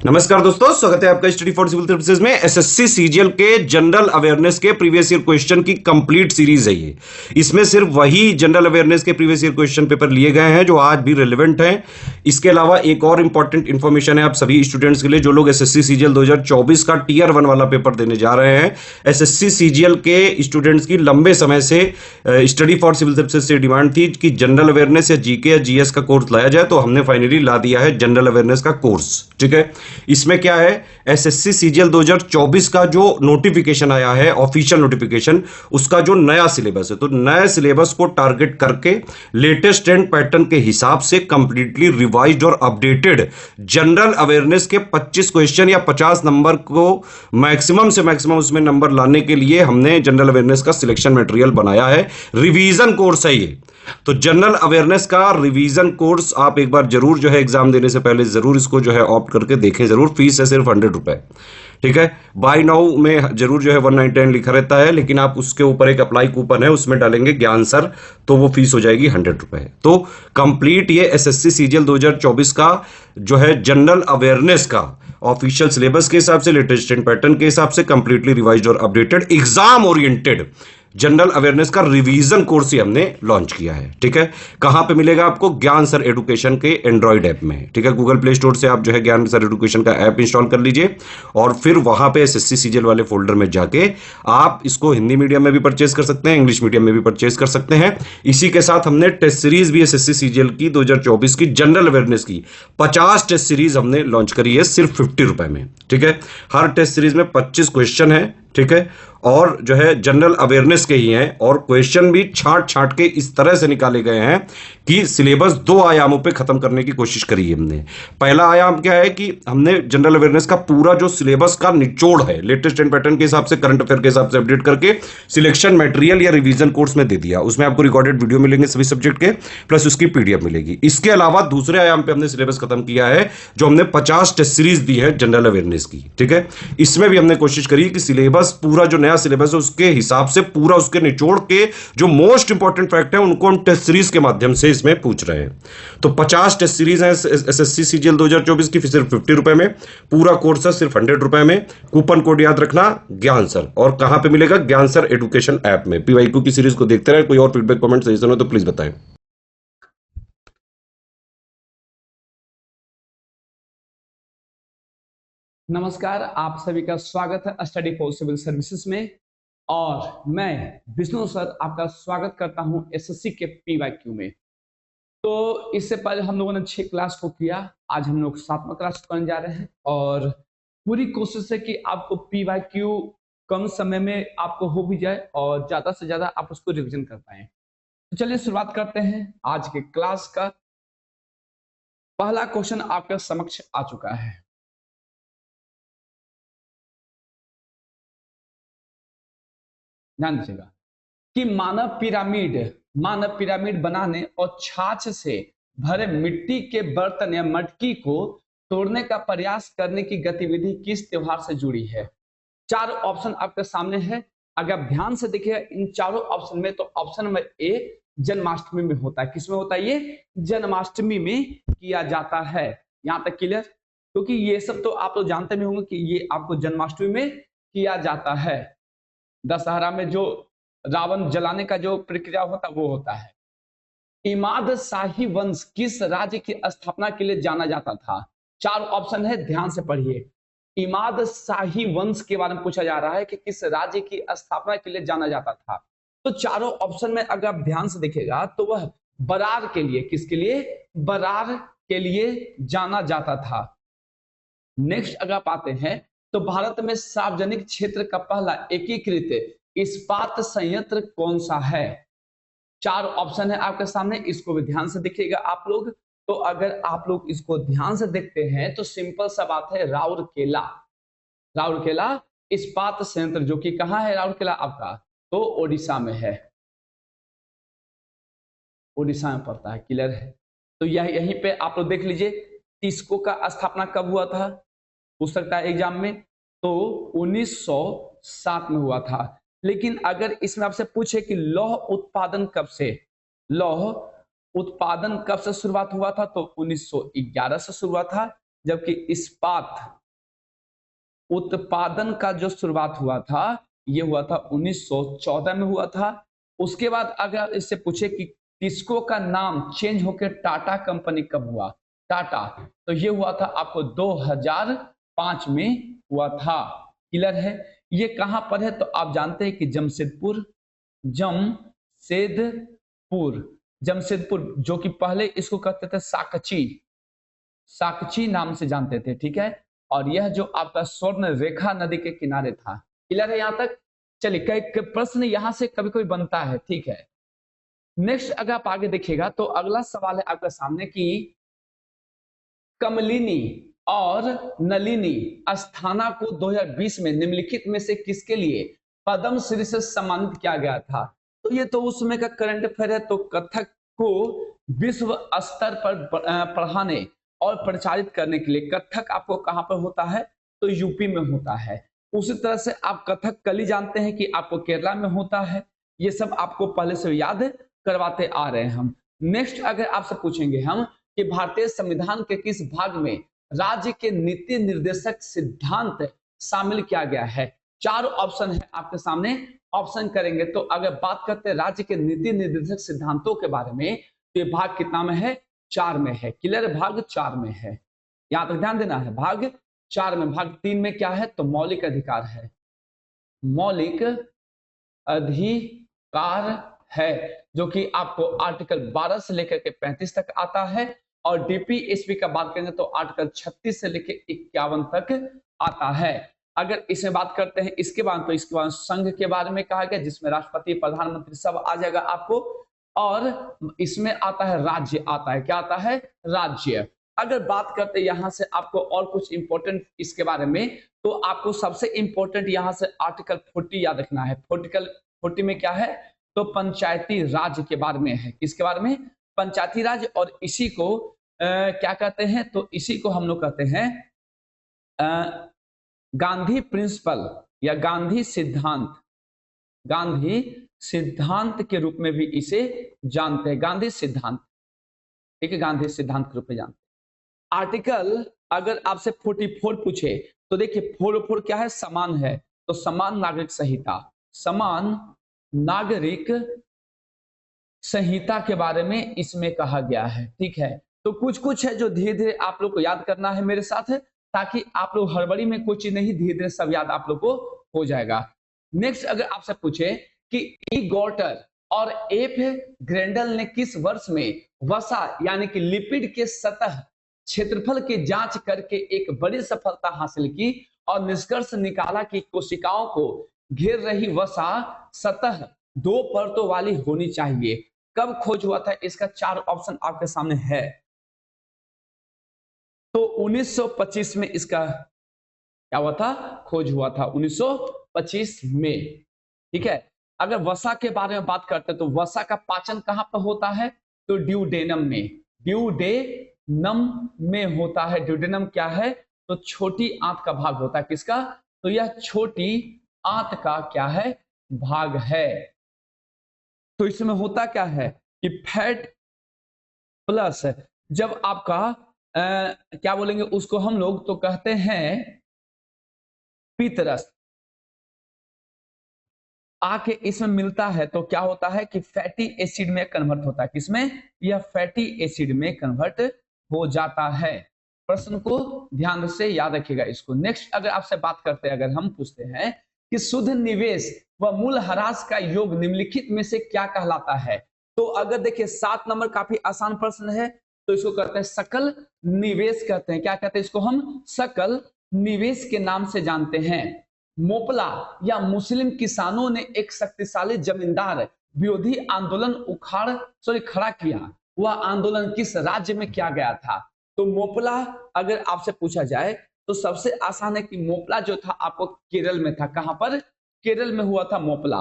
नमस्कार दोस्तों, स्वागत है आपका स्टडी फॉर सिविल सर्विसेज में। एसएससी सीजीएल के जनरल अवेयरनेस के प्रीवियस ईयर क्वेश्चन की कंप्लीट सीरीज है ये। इसमें सिर्फ वही जनरल अवेयरनेस के प्रीवियस ईयर क्वेश्चन पेपर लिए गए हैं जो आज भी रिलेवेंट हैं। इसके अलावा एक और इंपॉर्टेंट इंफॉर्मेशन है आप सभी स्टूडेंट्स के लिए जो लोग एसएससी सीजीएल 2024 का टीयर 1 वाला पेपर देने जा रहे हैं। एसएससी सीजीएल के स्टूडेंट्स की लंबे समय से स्टडी फॉर सिविल सर्विसेज से डिमांड थी कि जनरल अवेयरनेस या जीके या जीएस का कोर्स लाया जाए, तो हमने फाइनली ला दिया है जनरल अवेयरनेस का कोर्स। ठीक है, इसमें क्या है, एसएससी सीजीएल 2024 का जो नोटिफिकेशन आया है, ऑफिशियल नोटिफिकेशन, उसका जो नया सिलेबस है, तो नए सिलेबस को टारगेट करके लेटेस्ट ट्रेंड पैटर्न के हिसाब से कंप्लीटली रिवाइज्ड और अपडेटेड जनरल अवेयरनेस के 25 क्वेश्चन या 50 नंबर को मैक्सिमम से मैक्सिमम उसमें नंबर लाने के लिए हमने जनरल अवेयरनेस का सिलेक्शन मटेरियल बनाया है। रिवीजन कोर्स है ये। तो जनरल अवेयरनेस का रिवीजन कोर्स आप एक बार जरूर जो है एग्जाम देने से पहले जरूर इसको जो है ऑप्ट करके देखें जरूर। फीस है सिर्फ 100 रुपए। ठीक है, बाय नाउ में जरूर जो है 199 लिखा रहता है, लेकिन आप उसके ऊपर एक अप्लाई कूपन है, उसमें डालेंगे ज्ञान सर, तो वो फीस हो जाएगी 100 रुपए। तो कंप्लीट ये एसएससी सीजीएल 2024 का जो है जनरल अवेयरनेस का ऑफिशियल सिलेबस के हिसाब से, लेटेस्ट ट्रेंड पैटर्न के हिसाब से कंप्लीटली रिवाइज्ड और updated exam oriented general awareness का रिवीजन कोर्स ही हमने लॉन्च किया है। ठीक है, कहां पे मिलेगा आपको? ज्ञान सर एजुकेशन के एंड्रॉइड ऐप में। ठीक है, गूगल प्ले स्टोर से आप जो है ज्ञान सर एजुकेशन का ऐप इंस्टॉल कर लीजिए और फिर वहां पे एसएससी सीजीएल वाले फोल्डर में जाके आप इसको हिंदी मीडियम में भी परचेज कर सकते हैं, इंग्लिश मीडियम में भी परचेज कर सकते हैं। इसी के साथ हमने टेस्ट सीरीज भी एसएससी सीजीएल की 2024 की जनरल अवेयरनेस की 50 टेस्ट सीरीज हमने लॉन्च करी है सिर्फ 50 रुपए में। ठीक है, हर टेस्ट सीरीज में 25 क्वेश्चन है। ठीक है, और जो है जनरल अवेयरनेस के ही हैं और क्वेश्चन भी छांट छांट के इस तरह से निकाले गए हैं कि सिलेबस 2 आयामों पे खत्म करने की कोशिश करी है हमने। पहला आयाम क्या है कि हमने जनरल अवेयरनेस का पूरा जो सिलेबस का निचोड़ है लेटेस्ट एंड पैटर्न के हिसाब से, करंट अफेयर के हिसाब से अपडेट करके सिलेक्शन मटेरियल या रिवीजन कोर्स में दे दिया। उसमें आपको रिकॉर्डेड वीडियो मिलेंगे सभी सब्जेक्ट के, प्लस उसकी पीडीएफ मिलेगी। इसके अलावा दूसरे आयाम पे हमने सिलेबस खत्म किया है जो हमने 50 टेस्ट सीरीज दी है जनरल अवेयरनेस की। ठीक है, इसमें भी हमने कोशिश करी कि सिलेबस पूरा जो नया सिलेबस है उसके हिसाब से पूरा उसके निचोड़ के जो मोस्ट इंपॉर्टेंट फैक्ट है उनको हम टेस्ट सीरीज के माध्यम से इसमें पूछ रहे हैं। तो 50 टेस्ट सीरीज है एसएससी सीजीएल 2024 की, सिर्फ 50 रुपए में। पूरा कोर्स है सिर्फ 100 रुपए में। कूपन कोड याद रखना ज्ञान सर। और कहां पे मिलेगा? ज्ञान सर एजुकेशन ऐप में। पीवाईक्यू की सीरीज को देखते रहे। कोई और फीडबैक कमेंट सजेशन हो तो प्लीज बताएं। नमस्कार, आप सभी का स्वागत है स्टडी फॉर सिविल सर्विसेज में। और मैं विष्णु सर आपका स्वागत करता हूं एसएससी के पीवाईक्यू में। तो इससे पहले हम लोगों ने 6 क्लास को किया, आज हम लोग 7वां क्लास करने जा रहे हैं और पूरी कोशिश है कि आपको पीवाईक्यू कम समय में आपको हो भी जाए और ज्यादा से ज्यादा आप उसको रिविजन कर पाए। तो चलिए शुरुआत करते हैं आज के क्लास का। पहला क्वेश्चन आपके समक्ष आ चुका है। ध्यान दीजिएगा कि मानव पिरामिड बनाने और छाछ से भरे मिट्टी के बर्तन या मटकी को तोड़ने का प्रयास करने की गतिविधि किस त्योहार से जुड़ी है? 4 ऑप्शन आपके सामने है। अगर आप ध्यान से देखिएगा इन चारों ऑप्शन में, तो ऑप्शन नंबर ए जन्माष्टमी में होता है। किसमें होता है? ये जन्माष्टमी में किया जाता है। यहां तक क्लियर? क्योंकि ये सब तो आप लोग जानते भी होंगे कि ये आपको जन्माष्टमी में किया जाता है। दशहरा में जो रावण जलाने का जो प्रक्रिया होता है वो होता है। इमाद शाही वंश किस राज्य की स्थापना के लिए जाना जाता था? 4 ऑप्शन है, ध्यान से पढ़िए। इमाद शाही वंश के बारे में पूछा जा रहा है कि किस राज्य की स्थापना के लिए जाना जाता था। तो चारों ऑप्शन में अगर आप ध्यान से देखेगा तो वह बरार के लिए, किसके लिए? बरार के लिए जाना जाता था। नेक्स्ट अगर आप आते हैं तो भारत में सार्वजनिक क्षेत्र का पहला एकीकृत इस्पात संयंत्र कौन सा है? 4 ऑप्शन है आपके सामने, इसको भी ध्यान से देखिएगा आप लोग। तो अगर आप लोग इसको ध्यान से देखते हैं तो सिंपल सा बात है, राउरकेला इस्पात संयंत्र, जो कि कहां है राउरकेला आपका? तो ओडिशा में है, ओडिशा में पड़ता है। क्लियर है? तो यहीं पे आप लोग देख लीजिए टिस्को का स्थापना कब हुआ था, पूछ सकता है एग्जाम में। तो 1907 में हुआ था। लेकिन अगर इसमें आपसे पूछे कि लौह उत्पादन कब से शुरुआत हुआ था, तो 1911 से शुरुआत था, जबकि इस्पात उत्पादन का जो शुरुआत हुआ था ये हुआ था 1914 में हुआ था। उसके बाद अगर इससे पूछे कि टिस्को का नाम चेंज होकर टाटा कंपनी कब हुआ, टाटा, तो ये हुआ था आपको 2005 में हुआ था। क्लियर है? ये कहां पर है तो आप जानते हैं कि जमशेदपुर, जमशेदपुर जो कि पहले इसको कहते थे साकची नाम से जानते थे। ठीक है, और यह जो आपका स्वर्ण रेखा नदी के किनारे था। क्लियर है यहां तक? चलिए, कई प्रश्न यहां से कभी कभी बनता है। ठीक है, नेक्स्ट अगर आप आगे देखिएगा तो अगला सवाल है आपके सामने कि कमलिनी और नलिनी अस्थाना को 2020 में निम्नलिखित में से किसके लिए पद्मश्री से सम्मानित किया गया था? तो ये तो उस समय का करंट अफेयर है। तो कथक को विश्व स्तर पर पढ़ाने और प्रचारित करने के लिए कथक आपको कहां पर होता है तो यूपी में होता है। उसी तरह से आप कथक कली जानते हैं कि आपको केरला में होता है। ये सब आपको पहले से याद करवाते आ रहे हैं हम। नेक्स्ट अगर आपसे पूछेंगे हम कि भारतीय संविधान के किस भाग में राज्य के नीति निर्देशक सिद्धांत शामिल किया गया है? 4 ऑप्शन है आपके सामने, ऑप्शन करेंगे तो अगर बात करते हैं राज्य के नीति निर्देशक सिद्धांतों के बारे में तो ये भाग कितना में है? 4 में है। क्लियर? भाग 4 में है, यहां तक ध्यान देना है। भाग 4 में, भाग 3 में क्या है तो मौलिक अधिकार है, मौलिक अधिकार है, जो कि आपको आर्टिकल 12 से लेकर के 35 तक आता है। और डीपीएसपी का बात करेंगे तो आर्टिकल 36 से लेकर 51 तक आता है। अगर इसे बात करते हैं इसके बाद तो इसके बाद संघ के बारे में कहा गया जिसमें राष्ट्रपति, प्रधानमंत्री सब आ जाएगा आपको। और इसमें आता है राज्य, आता है क्या आता है? राज्य। अगर बात करते यहाँ से आपको और कुछ इंपॉर्टेंट इसके बारे में तो आपको सबसे इंपॉर्टेंट यहाँ से आर्टिकल 40 याद रखना है। आर्टिकल 40 में क्या है तो पंचायती राज के बारे में है। किसके बारे में? पंचायती राज। और इसी को क्या कहते हैं तो इसी को हम लोग कहते हैं गांधी प्रिंसिपल या गांधी सिद्धांत, गांधी सिद्धांत के रूप में भी इसे जानते हैं, गांधी सिद्धांत। ठीक है, गांधी सिद्धांत के रूप में जानते हैं। आर्टिकल अगर आपसे 44 पूछे तो देखिए 44 क्या है? समान है, तो समान नागरिक संहिता, समान नागरिक संहिता के बारे में इसमें कहा गया है। ठीक है, तो कुछ कुछ है जो धीरे धीरे आप लोग को याद करना है मेरे साथ, ताकि आप लोग हड़बड़ी में कोई चीज नहीं, धीरे धीरे सब याद आप लोग को हो जाएगा। नेक्स्ट अगर आपसे पूछे कि ई गॉर्टर और एफ ग्रेंडल ने किस वर्ष में वसा यानी कि लिपिड के सतह क्षेत्रफल की जांच करके एक बड़ी सफलता हासिल की और निष्कर्ष निकाला कि कोशिकाओं को घेर रही वसा सतह 2 परतों वाली होनी चाहिए? कब खोज हुआ था? इसका 4 ऑप्शन आपके सामने है। तो 1925 में इसका क्या हुआ था? खोज हुआ था 1925 में। ठीक है, अगर वसा के बारे में बात करते हैं तो वसा का पाचन कहां पर होता है तो ड्यूडेनम में, ड्यूडेनम में होता है। ड्यूडेनम क्या है तो छोटी आंत का भाग होता है। किसका? तो यह छोटी आंत का क्या है? भाग है। तो इसमें होता क्या है कि फैट प्लस जब आपका क्या बोलेंगे उसको हम लोग तो कहते हैं पित्तरस आके इसमें मिलता है तो क्या होता है कि फैटी एसिड में कन्वर्ट होता है। किसमें? यह फैटी एसिड में कन्वर्ट हो जाता है। प्रश्न को ध्यान से याद रखिएगा इसको। नेक्स्ट अगर आपसे बात करते हैं, अगर हम पूछते हैं कि शुद्ध निवेश व मूल ह्रास का योग निम्नलिखित में से क्या कहलाता है? तो अगर देखिए 7 नंबर काफी आसान प्रश्न है, तो इसको कहते हैं सकल निवेश कहते हैं। क्या कहते हैं इसको? हम सकल निवेश के नाम से जानते हैं। मोपला या मुस्लिम किसानों ने एक शक्तिशाली जमींदार विरोधी आंदोलन खड़ा किया। वह आंदोलन किस राज्य में किया गया था? तो मोपला अगर आपसे पूछा जाए तो सबसे आसान है कि मोपला जो था आपको केरल में था। कहां पर? केरल में हुआ था मोपला।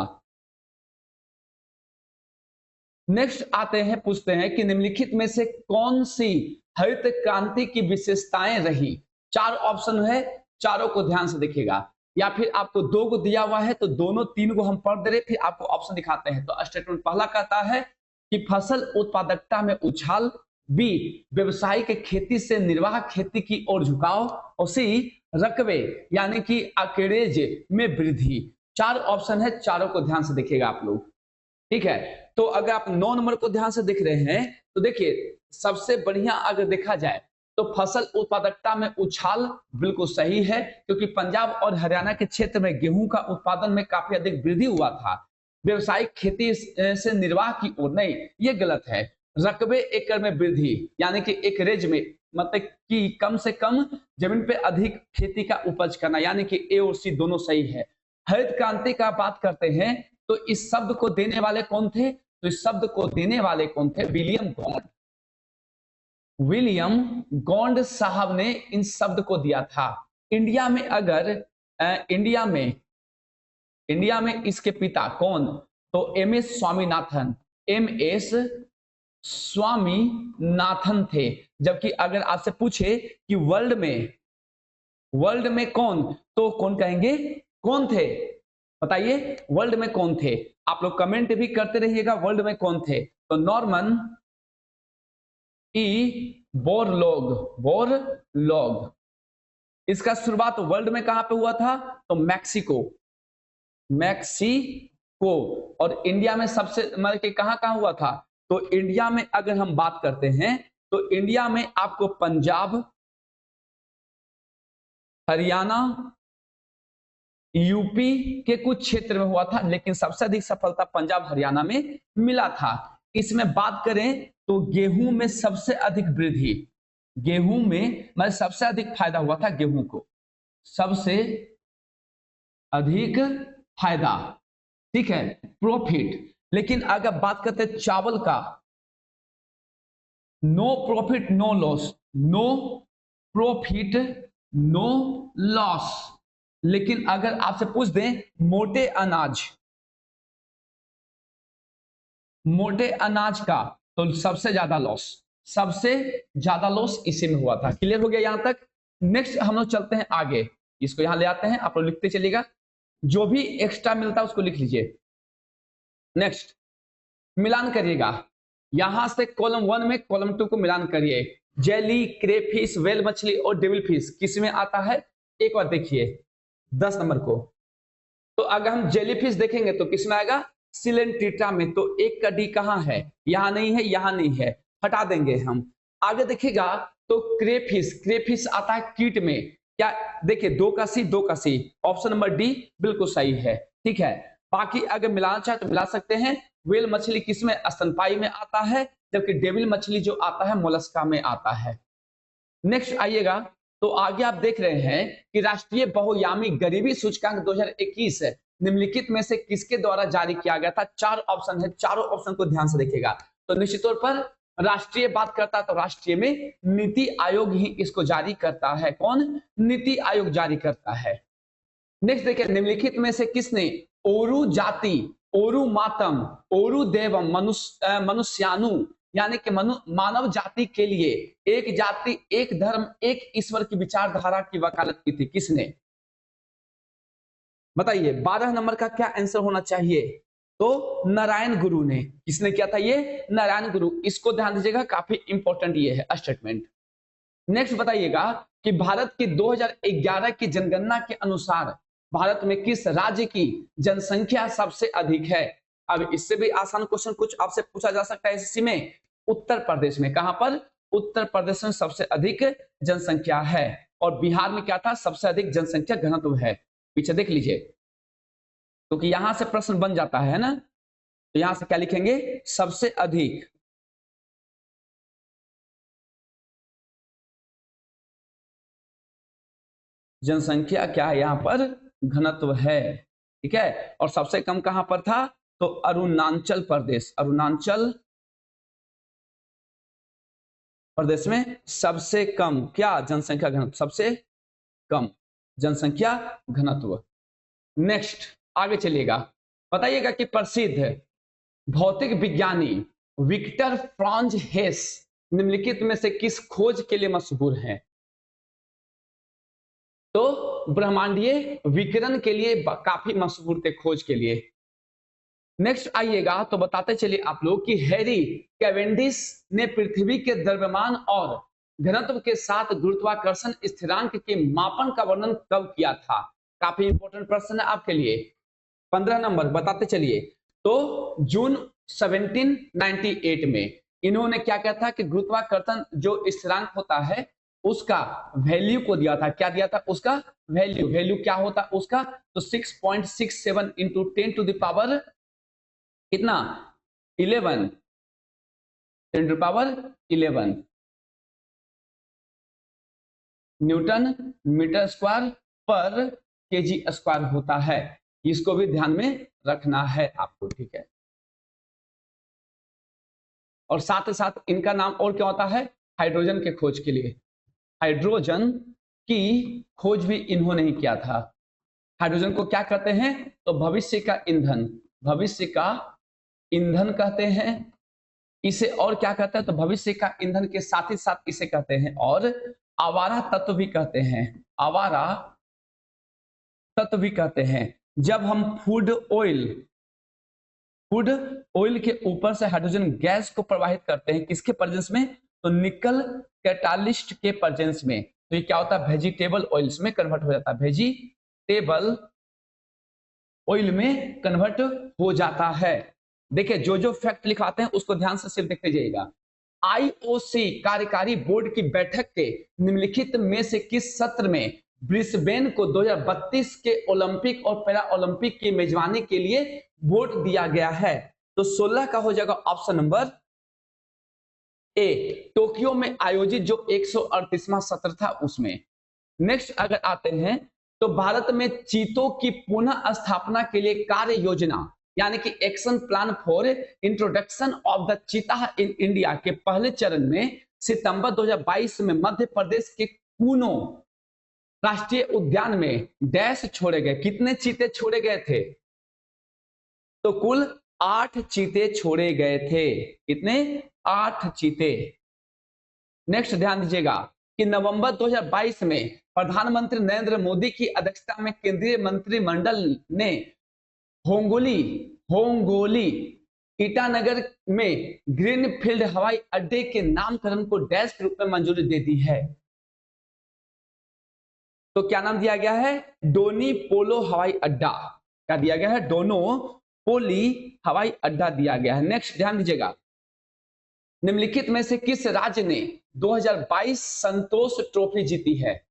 नेक्स्ट आते हैं, पूछते हैं कि निम्नलिखित में से कौन सी हरित क्रांति की विशेषताएं रही? 4 ऑप्शन है, चारों को ध्यान से देखिएगा। या फिर आपको 2 को दिया हुआ है तो दोनों 3 को हम पढ़ दे रहे, फिर आपको ऑप्शन दिखाते हैं। तो स्टेटमेंट पहला कहता है कि फसल उत्पादकता में उछाल, बी व्यवसायिक खेती से निर्वाह खेती की ओर झुकाव, और सी रकबे यानी कि अकेरेज में वृद्धि। 4 ऑप्शन है, चारों को ध्यान से देखिएगा आप लोग, ठीक है। तो अगर आप 9 नंबर को ध्यान से देख रहे हैं तो देखिए सबसे बढ़िया अगर देखा जाए तो फसल उत्पादकता में उछाल बिल्कुल सही है, क्योंकि पंजाब और हरियाणा के क्षेत्र में गेहूं का उत्पादन में काफी अधिक वृद्धि हुआ था। व्यवसायिक खेती से निर्वाह की ओर नहीं, ये गलत है। रकबे एकड़ में वृद्धि यानी कि एकरेज में, मतलब कि कम से कम जमीन पे अधिक खेती का उपज करना, यानी कि ए और सी दोनों सही है। हरित क्रांति का बात करते हैं तो इस शब्द को देने वाले कौन थे? तो इस शब्द को देने वाले कौन थे? विलियम गॉन्ड। विलियम गॉन्ड साहब ने इन शब्द को दिया था। इंडिया में अगर इंडिया में इसके पिता कौन? तो M S Swaminathan, M S Swaminathan थे। जबकि अगर आपसे पूछे कि वर्ल्ड में कौन, तो कौन कहेंगे? कौन थे? बताइए वर्ल्ड में कौन थे? आप लोग कमेंट भी करते रहिएगा वर्ल्ड में कौन थे। तो नॉर्मन ई बोरलॉग। इसका शुरुआत वर्ल्ड में कहां पे हुआ था? तो मैक्सिको। और इंडिया में सबसे मतलब कि कहां हुआ था? तो इंडिया में अगर हम बात करते हैं तो इंडिया में आपको पंजाब, हरियाणा, यूपी के कुछ क्षेत्र में हुआ था, लेकिन सबसे अधिक सफलता पंजाब हरियाणा में मिला था। इसमें बात करें तो गेहूं में सबसे अधिक वृद्धि, गेहूं में मतलब सबसे अधिक फायदा हुआ था गेहूं को, सबसे अधिक फायदा, ठीक है, प्रॉफिट। लेकिन अगर बात करते हैं चावल का, no profit no loss, no profit no loss. लेकिन अगर आपसे पूछ दें मोटे अनाज का, तो सबसे ज्यादा लॉस इसी में हुआ था। क्लियर हो गया यहां तक? नेक्स्ट हम लोग चलते हैं आगे, इसको यहां ले आते हैं, आप लोग लिखते चलिएगा, जो भी एक्स्ट्रा मिलता है उसको लिख लीजिए। नेक्स्ट मिलान करिएगा, यहां से कॉलम 1 में कॉलम 2 को मिलान करिए। जेली, क्रेफिश, वेल मछली और डेविल फिश किस में आता है? एक बार देखिए 10 नंबर को। तो अगर हम जेलीफिश देखेंगे तो किस में आएगा? सिलेंट्रिटा में। तो एक का डी कहां है? यहां नहीं है, यहां नहीं है, हटा देंगे हम। आगे देखिएगा तो क्रेफिश आता है कीट में। क्या देखिए 2 का सी, ऑप्शन नंबर डी बिल्कुल सही है, ठीक है। बाकी अगर मिलाना चाहे तो मिला सकते हैं। वेल मछली किसमें? स्तनपायी में आता है, जबकि डेविल मछली जो आता है मोलस्का में आता है। नेक्स्ट आइएगा तो आगे आप देख रहे हैं कि राष्ट्रीय बहुआयामी गरीबी सूचकांक 2021 निम्नलिखित में से किसके द्वारा जारी किया गया था? 4 ऑप्शन है, चारों ऑप्शन को ध्यान से देखिएगा। तो निश्चित तौर पर राष्ट्रीय बात करता है तो राष्ट्रीय में नीति आयोग ही इसको जारी करता है। कौन? नीति आयोग जारी करता है। नेक्स्ट देखिए, निम्नलिखित में से किसने ओरू जाति, ओरू मातम, ओरू देवम, मनुष्यानु यानी कि मानव जाति के लिए एक जाति, एक धर्म, एक ईश्वर की विचारधारा की वकालत की थी? किसने? बताइए 12 नंबर का क्या आंसर होना चाहिए? तो नारायण गुरु ने। किसने किया था ये? नारायण गुरु। इसको ध्यान दीजिएगा, काफी इंपॉर्टेंट ये है स्टेटमेंट। नेक्स्ट बताइएगा कि भारत की 2011 की जनगणना के अनुसार भारत में किस राज्य की जनसंख्या सबसे अधिक है? अब इससे भी आसान क्वेश्चन कुछ आपसे पूछा जा सकता है इसी में। उत्तर प्रदेश में। कहां पर? उत्तर प्रदेश में सबसे अधिक जनसंख्या है। और बिहार में क्या था? सबसे अधिक जनसंख्या घनत्व है। पीछे देख लीजिए, क्योंकि यहां से प्रश्न बन जाता है ना, तो यहां से क्या लिखेंगे? सबसे अधिक जनसंख्या क्या है यहां पर? घनत्व है, ठीक है। और सबसे कम कहां पर था? तो अरुणाचल प्रदेश। अरुणाचल प्रदेश में सबसे कम क्या? जनसंख्या घनत्व, सबसे कम जनसंख्या घनत्व। नेक्स्ट आगे चलिएगा, बताइएगा कि प्रसिद्ध भौतिक विज्ञानी विक्टर फ्रांज हेस निम्नलिखित में से किस खोज के लिए मशहूर है? तो ब्रह्मांडीय विकिरण के लिए काफी मशहूर थे, खोज के लिए। नेक्स्ट आइएगा तो बताते चलिए आप लोग कि हैरी कैवेंडिश ने पृथ्वी के द्रव्यमान और घनत्व के साथ गुरुत्वाकर्षण स्थिरांक के मापन का वर्णन कब किया था? काफी इंपॉर्टेंट प्रश्न है आपके लिए। 15 नंबर बताते चलिए। तो जून 1798 में इन्होंने क्या किया था कि गुरुत्वाकर्षण जो स्थिरांक होता है उसका वैल्यू को दिया था। क्या दिया था? उसका वैल्यू। वैल्यू क्या होता उसका? तो 6.67 इंटू 10 टू द पावर कितना? 11, 10 to the power 11 newton metre square per KG square होता है। इसको भी ध्यान में रखना है आपको, ठीक है। और साथ ही साथ इनका नाम और क्या होता है? हाइड्रोजन के खोज के लिए, हाइड्रोजन की खोज भी इन्होंने ही किया था। हाइड्रोजन को क्या कहते हैं? तो भविष्य का ईंधन, भविष्य का ईंधन कहते हैं इसे। और क्या कहते हैं? तो भविष्य का ईंधन के साथ ही साथ इसे कहते हैं और आवारा तत्व भी कहते हैं, आवारा तत्व भी कहते हैं। जब हम फूड ऑयल के ऊपर से हाइड्रोजन गैस को प्रवाहित करते हैं, किसके प्रेजेंस में? तो निकल कैटालिस्ट के प्रेजेंस में। तो ये क्या होता है? वेजिटेबल ऑयल्स में कन्वर्ट हो जाता है, वेजिटेबल ऑयल में कन्वर्ट हो जाता है। देखिए जो जो फैक्ट लिखाते हैं उसको ध्यान से सिर्फ देखते जाइएगा। आईओसी कार्यकारी बोर्ड की बैठक के निम्नलिखित में से किस सत्र में ब्रिस्बेन को 2032 के ओलंपिक और पैरा ओलंपिक की मेजबानी के लिए वोट दिया गया है? तो 16 का हो जाएगा ऑप्शन नंबर ए, टोक्यो में आयोजित जो 138वां सत्र था उसमें। नेक्स्ट अगर आते हैं तो भारत में चीतों की पुनः स्थापना के लिए कार्य योजना यानी कि action plan for introduction of the चीता इन इंडिया के पहले चरण में सितंबर 2022 में मध्य प्रदेश के कूनो राष्ट्रीय उद्यान में डैश छोड़े गए। कितने चीते छोड़े गए थे? तो कुल 8 चीते छोड़े गए थे। कितने? 8 चीते। नेक्स्ट ध्यान दीजिएगा कि नवंबर 2022 में प्रधानमंत्री नरेंद्र मोदी की अध्यक्षता में केंद्रीय मंत्रिमंडल ने होंगोली ईटानगर में ग्रीनफील्ड हवाई अड्डे के नामकरण को डैश के रूप में मंजूरी दे दी है। तो क्या नाम दिया गया है? डोनी पोलो हवाई अड्डा। क्या दिया गया है? डोनो पोली हवाई अड्डा दिया गया है। नेक्स्ट ध्यान दीजिएगा, निम्नलिखित में से किस राज्य ने 2022 संतोष ट्रॉफी जीती है?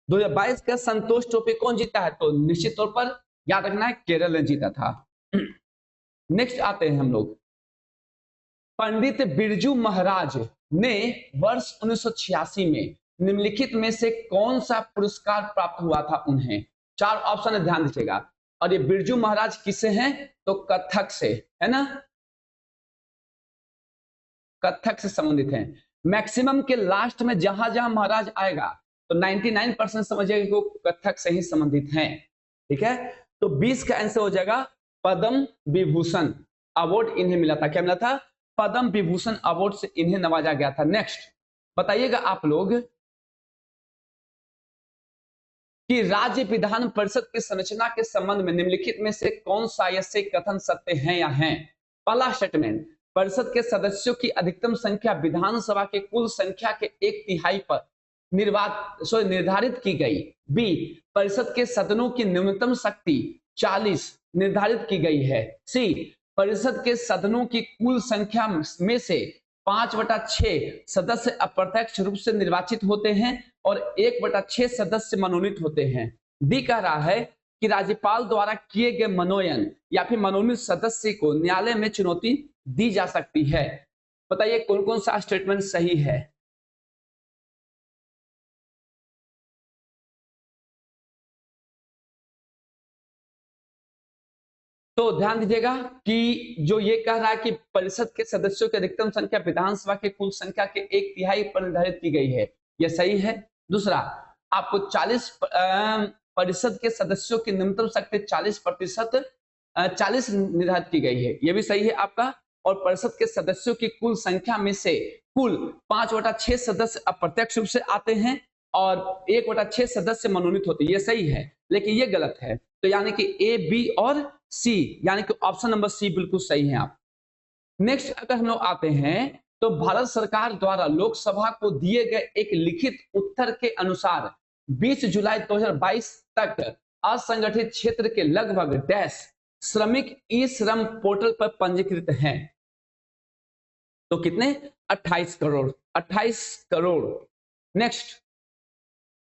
2022 का संतोष ट्रॉफी कौन जीता है? तो निश्चित तौर पर याद रखना है केरल ने जीता था। नेक्स्ट आते हैं हम लोग, पंडित बिरजू महाराज ने वर्ष 1986 में निम्नलिखित में से कौन सा पुरस्कार प्राप्त हुआ था उन्हें? 4 ऑप्शन है, ध्यान दीजिएगा। और ये बिरजू महाराज किससे हैं? तो कथक से, है ना, कथक से संबंधित हैं। मैक्सिमम के लास्ट में जहां जहां महाराज आएगा तो 99% समझिएगा कि वो कथक से ही संबंधित हैं, ठीक है। तो 20 का आंसर हो जाएगा पद्म विभूषण अवार्ड इन्हें मिला था। क्या मिला था? पद्म विभूषण अवार्ड से इन्हें नवाजा गया था। नेक्स्ट बताइएगा आप लोग कि राज्य विधान परिषद की संरचना के संबंध में निम्नलिखित में से कौन सा ऐसे कथन सत्य है या है? पहला स्टेटमेंट, परिषद के सदस्यों की अधिकतम संख्या विधानसभा के कुल संख्या के 1/3 पर निर्धारित की गई। बी, परिषद के सदनों की न्यूनतम शक्ति 40 निर्धारित की गई है। सी, परिषद के सदनों की कुल संख्या में से 5/6 सदस्य अप्रत्यक्ष रूप से निर्वाचित होते हैं और 1/6 सदस्य मनोनीत होते हैं। डी कह रहा है कि राज्यपाल द्वारा किए गए मनोनयन या फिर मनोनीत सदस्य को न्यायालय में चुनौती दी जा सकती है। बताइए कौन कौन सा स्टेटमेंट सही है? तो ध्यान दीजिएगा कि जो ये कह रहा है कि परिषद के सदस्यों की अधिकतम संख्या विधानसभा के कुल संख्या के 1/3 पर निर्धारित की गई है, यह सही है। दूसरा, आपको 40 परिषद के सदस्यों की न्यूनतम शक्ति 40% 40 निर्धारित की गई है, यह भी सही है आपका। और परिषद के सदस्यों की कुल संख्या में से कुल 5/6 सदस्य अप्रत्यक्ष रूप से आते हैं और 1/6 सदस्य मनोनीत होते, ये सही है, लेकिन ये गलत है। तो यानी कि ए, बी और सी, यानी कि ऑप्शन नंबर सी बिल्कुल सही है आप। नेक्स्ट अगर हम लोग आते हैं तो भारत सरकार द्वारा लोकसभा को दिए गए एक लिखित उत्तर के अनुसार 20 जुलाई 2022 तक असंगठित क्षेत्र के लगभग डैश श्रमिक ई श्रम पोर्टल पर पंजीकृत हैं। तो कितने? 28 करोड़। 28 करोड़। नेक्स्ट,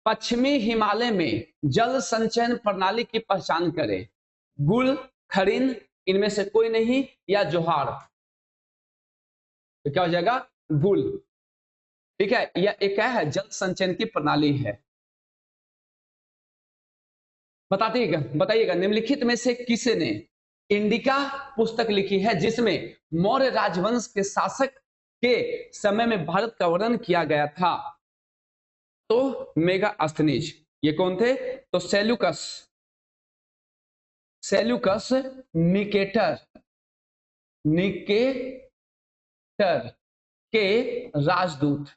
पश्चिमी हिमालय में जल संचयन प्रणाली की पहचान करें। गुल, खरीन, इनमें से कोई नहीं, या जोहार। तो क्या हो जाएगा? गुल। ठीक है, यह एक क्या है? जल संचयन की प्रणाली है। बताइएगा निम्नलिखित में से किसने इंडिका पुस्तक लिखी है जिसमें मौर्य राजवंश के शासक के समय में भारत का वर्णन किया गया था? तो मेगास्थनीज। ये कौन थे? तो सेल्यूकस निकेटर के राजदूत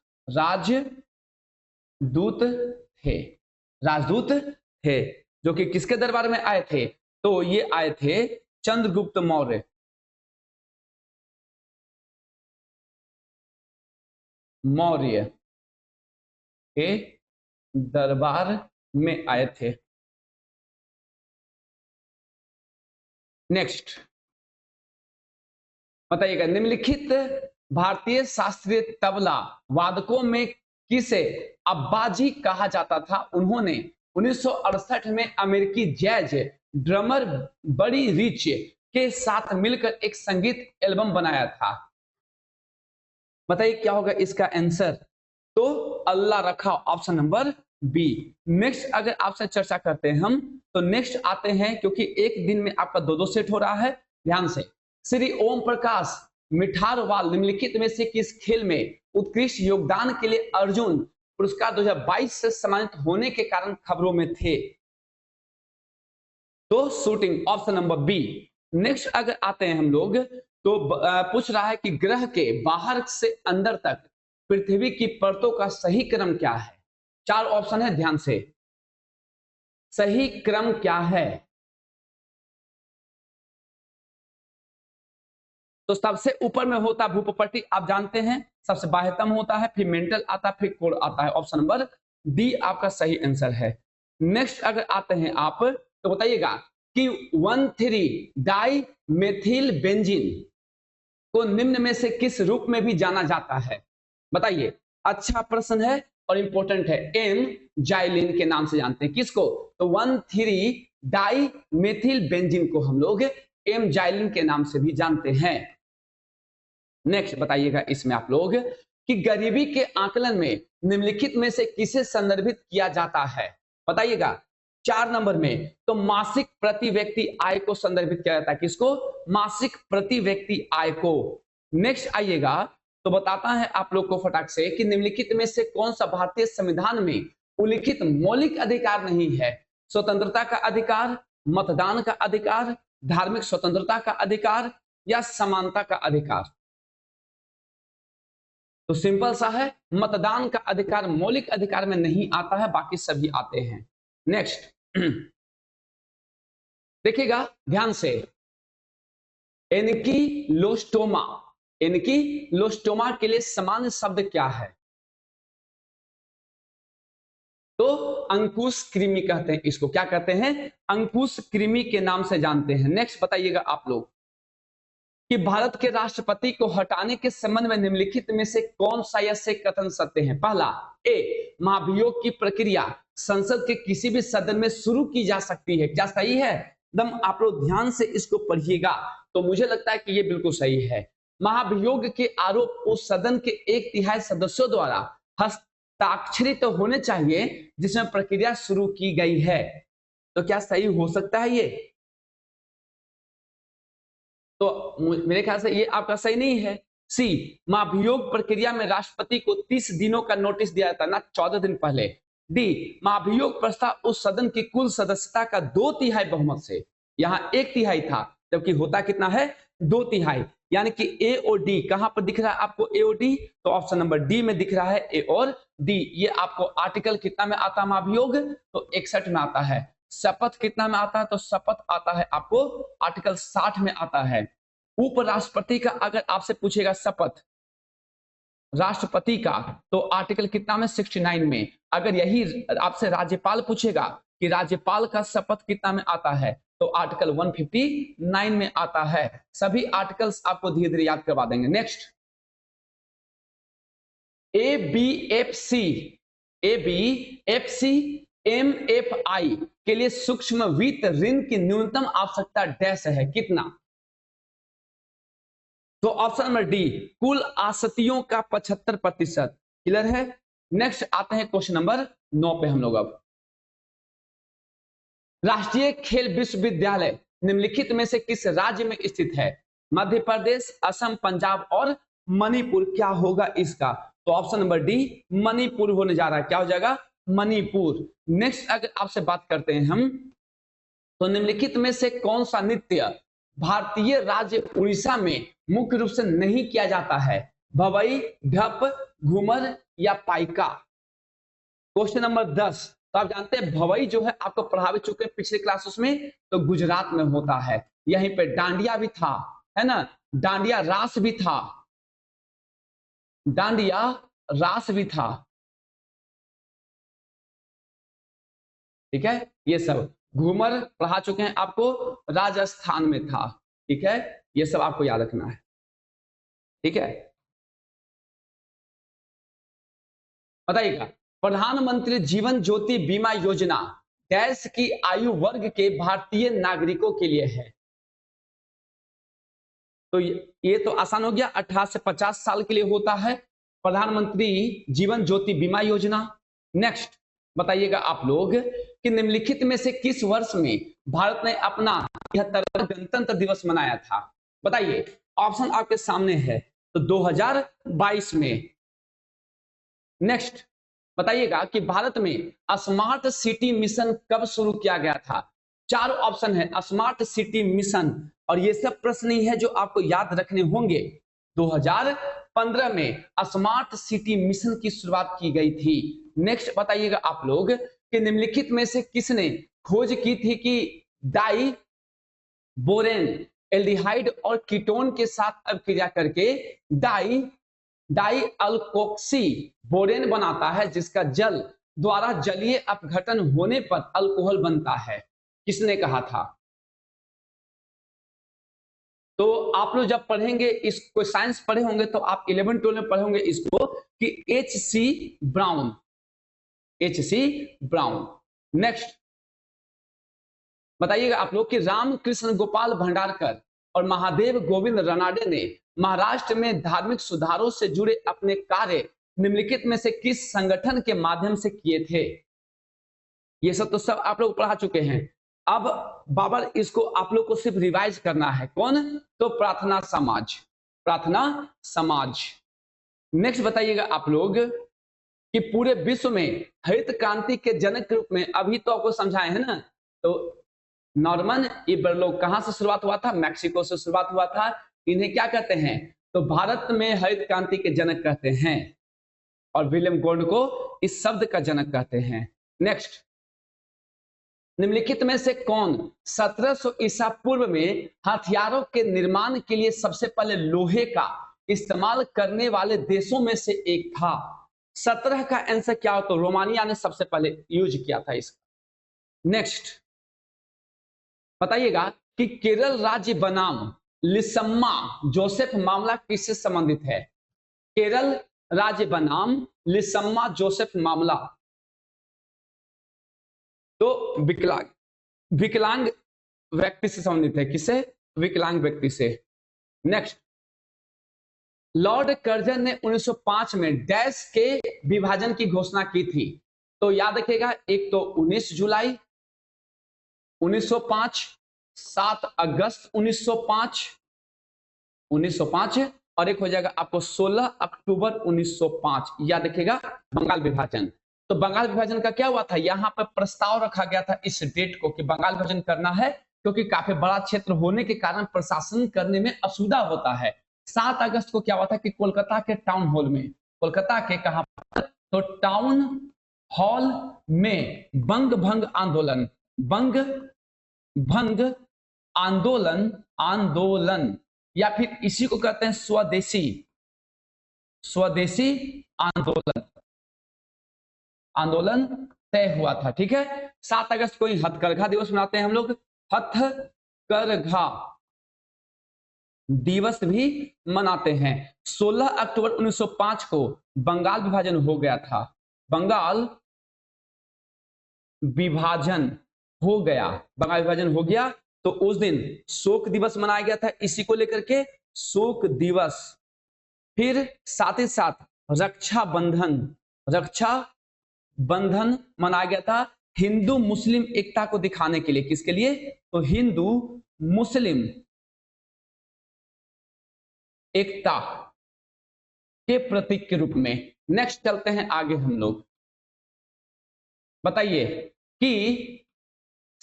थे, जो कि किसके दरबार में आए थे? तो ये आए थे चंद्रगुप्त मौर्य के दरबार में आए थे। नेक्स्ट बताइएगा, निम्नलिखित भारतीय शास्त्रीय तबला वादकों में किसे अब्बाजी कहा जाता था? उन्होंने 1968 में अमेरिकी जैज ड्रमर बड़ी रिच के साथ मिलकर एक संगीत एल्बम बनाया था। बताइए क्या होगा इसका आंसर? तो अल्लाह रखा, ऑप्शन नंबर बी। नेक्स्ट अगर आपसे चर्चा करते हैं हम, तो नेक्स्ट आते हैं, क्योंकि एक दिन में आपका 2-2 सेट हो रहा है, ध्यान से। श्री ओम प्रकाश मिठारवाल निम्नलिखित में से किस खेल में उत्कृष्ट योगदान के लिए अर्जुन पुरस्कार 2022 से सम्मानित होने के कारण खबरों में थे? तो shooting, option number B. Next अगर आते हैं हम लोग, तो पूछ रहा है कि ग्रह के बाहर से अंदर तक पृथ्वी की परतों का सही क्रम क्या है? 4 ऑप्शन है, ध्यान से। सही क्रम क्या है? तो सबसे ऊपर में होता भूप्रपट्टी, आप जानते हैं, सबसे बाह्यतम होता है, फिर मेंटल आता है, फिर कोर आता है। ऑप्शन नंबर डी आपका सही आंसर है। नेक्स्ट अगर आते हैं आप, तो बताइएगा कि 1,3 डाई मेथिल बेंजीन को निम्न में से किस रूप में भी जाना जाता है? बताइए, अच्छा प्रश्न है और इंपॉर्टेंट है। एम जाइलिन के नाम से जानते हैं किसको? तो 1,3 डाई मेथिल बेंजीन को हम लोग एम जाइलिन के नाम से भी जानते हैं। नेक्स्ट बताइएगा इसमें आप लोग कि गरीबी के आकलन में निम्नलिखित में से किसे संदर्भित किया जाता है? बताइएगा 4 नंबर में, तो मासिक प्रति व्यक्ति आय को संदर्भित किया जाता है। किसको? मासिक प्रति व्यक्ति आय को। नेक्स्ट आइएगा, तो बताता है आप लोग को फटाक से कि निम्नलिखित में से कौन सा भारतीय संविधान में उल्लिखित मौलिक अधिकार नहीं है? स्वतंत्रता का अधिकार, मतदान का अधिकार, धार्मिक स्वतंत्रता का अधिकार, या समानता का अधिकार? तो सिंपल सा है, मतदान का अधिकार मौलिक अधिकार में नहीं आता है, बाकी सभी आते हैं। नेक्स्ट देखिएगा ध्यान से, एनकीलोस्टोमा के लिए सामान्य शब्द क्या है? तो अंकुश कृमि कहते हैं इसको। क्या कहते हैं? अंकुश कृमि के नाम से जानते हैं। नेक्स्ट बताइएगा आप लोग कि भारत के राष्ट्रपति को हटाने के संबंध में निम्नलिखित में से कौन सा या से कथन सत्य है? पहला, ए महाभियोग की प्रक्रिया संसद के किसी भी सदन में शुरू की जा सकती है। क्या सही है? एकदम आप लोग ध्यान से इसको पढ़िएगा, तो मुझे लगता है कि ये बिल्कुल सही है। महाभियोग के आरोप उस सदन के 1/3 सदस्यों द्वारा हस्ताक्षरित तो होने चाहिए जिसमें प्रक्रिया शुरू की गई है। तो क्या सही हो सकता है ये? तो मेरे ख्याल से ये आपका सही नहीं है। सी, महाभियोग प्रक्रिया में राष्ट्रपति को 30 दिनों का नोटिस दिया जाता है, ना 14 दिन पहले। डी, महाभियोग प्रस्ताव उस सदन की कुल सदस्यता का 2/3 बहुमत से, यहाँ 1/3 था, जबकि होता कितना है? 2/3। यानी कि ए और डी कहां पर दिख रहा है आपको, ए और डी, तो ऑप्शन नंबर डी में दिख रहा है ए और डी। ये आपको आर्टिकल कितना में आता है महाभियोग, तो 61 में आता है। शपथ कितना में आता है, तो शपथ आता है आपको आर्टिकल 60 में आता है। उपराष्ट्रपति का अगर आपसे पूछेगा शपथ राष्ट्रपति का, तो आर्टिकल कितना में, 69 में। अगर यही आपसे राज्यपाल पूछेगा कि राज्यपाल का शपथ कितना में आता है, तो आर्टिकल 159 में आता है। सभी आर्टिकल्स आपको धीरे धीरे याद करवा देंगे। नेक्स्ट, एबीएफसी, एबीएफसी एमएफआई के लिए सूक्ष्म वित्त ऋण की न्यूनतम आवश्यकता डैश है, कितना? तो ऑप्शन नंबर डी, कुल आसतियों का 75%। क्लियर है। नेक्स्ट आते हैं क्वेश्चन नंबर 9 पे हम लोग। अब राष्ट्रीय खेल विश्वविद्यालय निम्नलिखित में से किस राज्य में स्थित है? मध्य प्रदेश, असम, पंजाब और मणिपुर। क्या होगा इसका? तो ऑप्शन नंबर डी मणिपुर होने जा रहा है। क्या हो जाएगा? मणिपुर। नेक्स्ट अगर आपसे बात करते हैं हम, तो निम्नलिखित में से कौन सा नृत्य भारतीय राज्य उड़ीसा में मुख्य रूप से नहीं किया जाता है? भवई, ढप, घूमर या पाइका। क्वेश्चन नंबर 10, तो आप जानते हैं भवई जो है आपको पढ़ा चुके हैं पिछले क्लासेस में, तो गुजरात में होता है। यहीं पे डांडिया भी था, है ना, डांडिया रास भी था, डांडिया रास भी था। ठीक है, ये सब घूमर पढ़ा चुके हैं आपको, राजस्थान में था। ठीक है, ये सब आपको याद रखना है। ठीक है, बताइएगा, प्रधानमंत्री जीवन ज्योति बीमा योजना डैश की आयु वर्ग के भारतीय नागरिकों के लिए है? तो ये तो आसान हो गया, 18 से 50 साल के लिए होता है प्रधानमंत्री जीवन ज्योति बीमा योजना। नेक्स्ट बताइएगा आप लोग कि निम्नलिखित में से किस वर्ष में भारत ने अपना 73वां गणतंत्र दिवस मनाया था? बताइए, ऑप्शन आपके सामने है। तो 2022 में। नेक्स्ट बताइएगा कि भारत में स्मार्ट सिटी मिशन कब शुरू किया गया था? 4 ऑप्शन है स्मार्ट सिटी मिशन, और ये सब प्रश्न ही है जो आपको याद रखने होंगे। 2015 में स्मार्ट सिटी मिशन की शुरुआत की गई थी। नेक्स्ट बताइएगा आप लोग कि निम्नलिखित में से किसने खोज की थी कि डाई बोरेन एल्डिहाइड और कीटोन के साथ अभिक्रिया करके डाई अल्कोक्सी बोरेन बनाता है, जिसका जल द्वारा जलीय अपघटन होने पर अल्कोहल बनता है। किसने कहा था? तो आप लोग जब पढ़ेंगे इसको, साइंस पढ़े होंगे तो आप 11-12 में पढ़े होंगे इसको कि H.C. Brown, H.C. Brown. Next बताइएगा आप लोग कि रामकृष्ण गोपाल भंडारकर और महादेव गोविंद रानडे ने महाराष्ट्र में धार्मिक सुधारों से जुड़े अपने कार्य निम्नलिखित में से किस संगठन के माध्यम से किए थे? ये सब तो सब आप लोग पढ़ा चुके हैं। अब बाबर इसको आप लोग को सिर्फ रिवाइज करना है। कौन? तो प्रार्थना समाज, प्रार्थना समाज। नेक्स्ट बताइएगा आप लोग कि पूरे विश्व में हरित क्रांति के जनक के रूप में, अभी तो आपको समझाए हैं ना, तो नॉर्मन इबरलोग कहां से शुरुआत हुआ था? मैक्सिको से शुरुआत हुआ था। इन्हें क्या कहते हैं? तो भारत में हरित क्रांति के जनक कहते हैं, और विलियम गोल्ड को इस शब्द का जनक कहते हैं। नेक्स्ट, निम्नलिखित में से कौन 1700 ईसा पूर्व में हथियारों के निर्माण के लिए सबसे पहले लोहे का इस्तेमाल करने वाले देशों में से एक था? 17 का आंसर क्या हो? तो रोमानिया ने सबसे पहले यूज किया था इसका। नेक्स्ट बताइएगा कि केरल राज्य बनाम लिसम्मा जोसेफ मामला किससे संबंधित है? केरल राज्य बनाम लिसम्मा जोसेफ मामला तो विकलांग व्यक्ति से संबंधित है। किसे? विकलांग व्यक्ति से। नेक्स्ट, लॉर्ड कर्जन ने 1905 में डैश के विभाजन की घोषणा की थी? तो याद रखिएगा, एक तो 19 जुलाई 1905, 7 अगस्त 1905 और एक हो जाएगा आपको 16 अक्टूबर 1905। याद रखिएगा, बंगाल विभाजन। तो बंगाल विभाजन का क्या हुआ था? यहां पर प्रस्ताव रखा गया था इस डेट को कि बंगाल विभाजन करना है, क्योंकि काफी बड़ा क्षेत्र होने के कारण प्रशासन करने में असुविधा होता है। 7 अगस्त को क्या हुआ था कि कोलकाता के टाउन हॉल में, कोलकाता के कहां पर, तो टाउन हॉल में बंग भंग आंदोलन, बंग भंग आंदोलन, आंदोलन या फिर इसी को कहते हैं स्वदेशी, स्वदेशी आंदोलन, आंदोलन तय हुआ था। ठीक है, 7 अगस्त को ही हथकरघा दिवस मनाते हैं हम लोग, हथकरघा दिवस भी मनाते हैं। 16 अक्टूबर 1905 को बंगाल विभाजन हो गया था, बंगाल विभाजन हो गया, बंगाल विभाजन हो गया, तो उस दिन शोक दिवस मनाया गया था, इसी को लेकर के शोक दिवस। फिर साथ ही साथ रक्षाबंधन, रक्षाबंधन मनाया गया था हिंदू मुस्लिम एकता को दिखाने के लिए। किसके लिए? तो हिंदू मुस्लिम एकता के प्रतीक के रूप में। नेक्स्ट चलते हैं आगे हम लोग। बताइए कि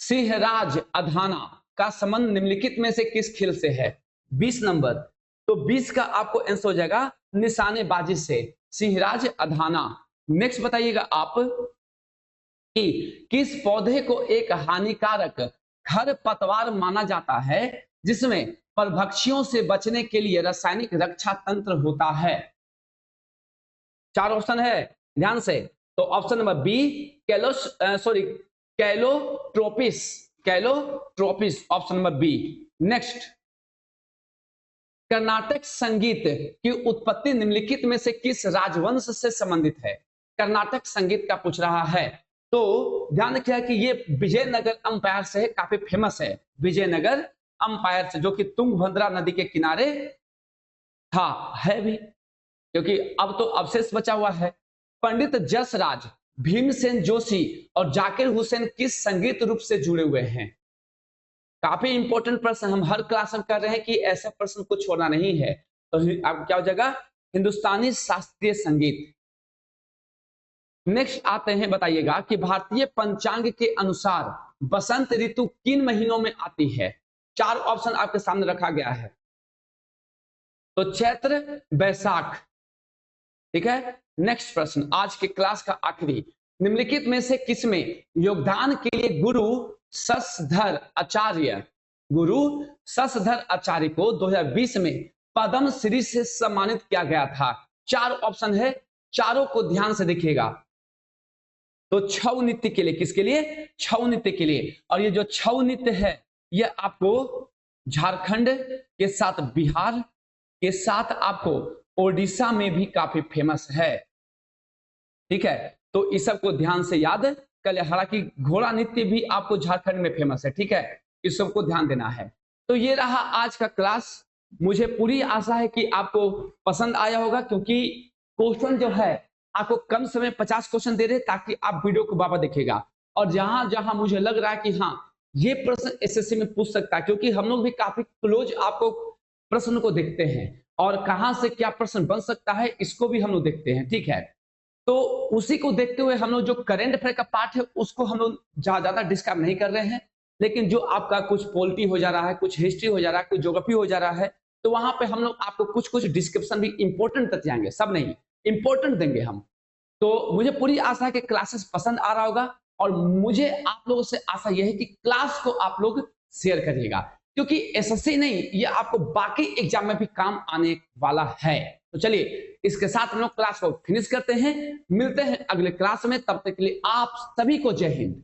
सिंहराज अधाना का संबंध निम्नलिखित में से किस खेल से है? 20 नंबर, तो 20 का आपको आंसर हो जाएगा निशानेबाजी से, सिंहराज अधाना। नेक्स्ट बताइएगा आप कि किस पौधे को एक हानिकारक खरपतवार माना जाता है जिसमें परभक्षियों से बचने के लिए रासायनिक रक्षा तंत्र होता है? 4 ऑप्शन है, ध्यान से। तो option number B calotropis, calotropis, option number B. Next, Karnataka संगीत की उत्पत्ति निम्नलिखित में से किस राजवंश से संबंधित है? कर्नाटक संगीत का पूछ रहा है, तो ध्यान रखिए कि ये विजयनगर अंपायर से है, काफी फेमस है, विजयनगर अंपायर से, जो कि तुंगभद्रा नदी के किनारे था, है भी, क्योंकि अब तो अवशेष बचा हुआ है। पंडित जसराज, भीमसेन जोशी और जाकिर हुसैन किस संगीत रूप से जुड़े हुए हैं? काफी इंपॉर्टेंट प्रश्न हम हर क्लास में कर रहे हैं कि ऐसा प्रश्न को छोड़ना नहीं है। तो अब क्या हो जाएगा? हिंदुस्तानी शास्त्रीय संगीत। नेक्स्ट आते हैं, बताइएगा कि भारतीय पंचांग के अनुसार बसंत ऋतु किन महीनों में आती है? 4 ऑप्शन आपके सामने रखा गया है, तो चैत्र, बैसाख। ठीक है, नेक्स्ट प्रश्न, आज के क्लास का आखिरी, निम्नलिखित में से किसमें योगदान के लिए गुरु शशधर आचार्य, गुरु शशधर आचार्य को 2020 में पद्म श्री से सम्मानित किया गया था? 4 ऑप्शन है, चारों को ध्यान से देखिएगा। तो छऊ नृत्य के लिए, किसके लिए? छऊ नृत्य के लिए। और ये जो छऊ नृत्य है ये आपको झारखंड के साथ, बिहार के साथ आपको ओडिशा में भी काफी फेमस है। ठीक है, तो इस सब को ध्यान से याद कर ले। हालांकि घोड़ा नृत्य भी आपको झारखंड में फेमस है। ठीक है, इस सब को ध्यान देना है। तो ये रहा आज का क्लास। मुझे पूरी आशा है कि आपको पसंद आया होगा, क्योंकि क्वेश्चन जो है आपको कम समय 50 क्वेश्चन दे रहे ताकि आप वीडियो को बाबा देखेगा। और जहां जहां मुझे लग रहा है कि हाँ ये प्रश्न एसएससी में पूछ सकता है, क्योंकि हम लोग भी काफी क्लोज आपको प्रश्न को देखते हैं और कहां से क्या प्रश्न बन सकता है इसको भी हम लोग देखते हैं। ठीक है, तो उसी को देखते हुए हम लोग जो करंट अफेयर का पार्ट है उसको हम लोग ज्यादा डिस्कस नहीं कर रहे हैं, लेकिन जो आपका कुछ पॉलिटी हो जा रहा है, कुछ हिस्ट्री हो जा रहा है, कुछ ज्योग्राफी हो जा रहा है, तो वहां पे हम लोग आपको कुछ कुछ डिस्क्रिप्शन भी इंपॉर्टेंट तक जाएंगे, सब नहीं, इंपॉर्टेंट देंगे हम। तो मुझे पूरी आशा है कि क्लासेस पसंद आ रहा होगा, और मुझे आप लोगों से आशा यह है कि क्लास को आप लोग शेयर करिएगा, क्योंकि एसएससी नहीं, ये आपको बाकी एग्जाम में भी काम आने वाला है। तो चलिए इसके साथ हम लोग क्लास को फिनिश करते हैं, मिलते हैं अगले क्लास में, तब तक के लिए आप सभी को जय हिंद।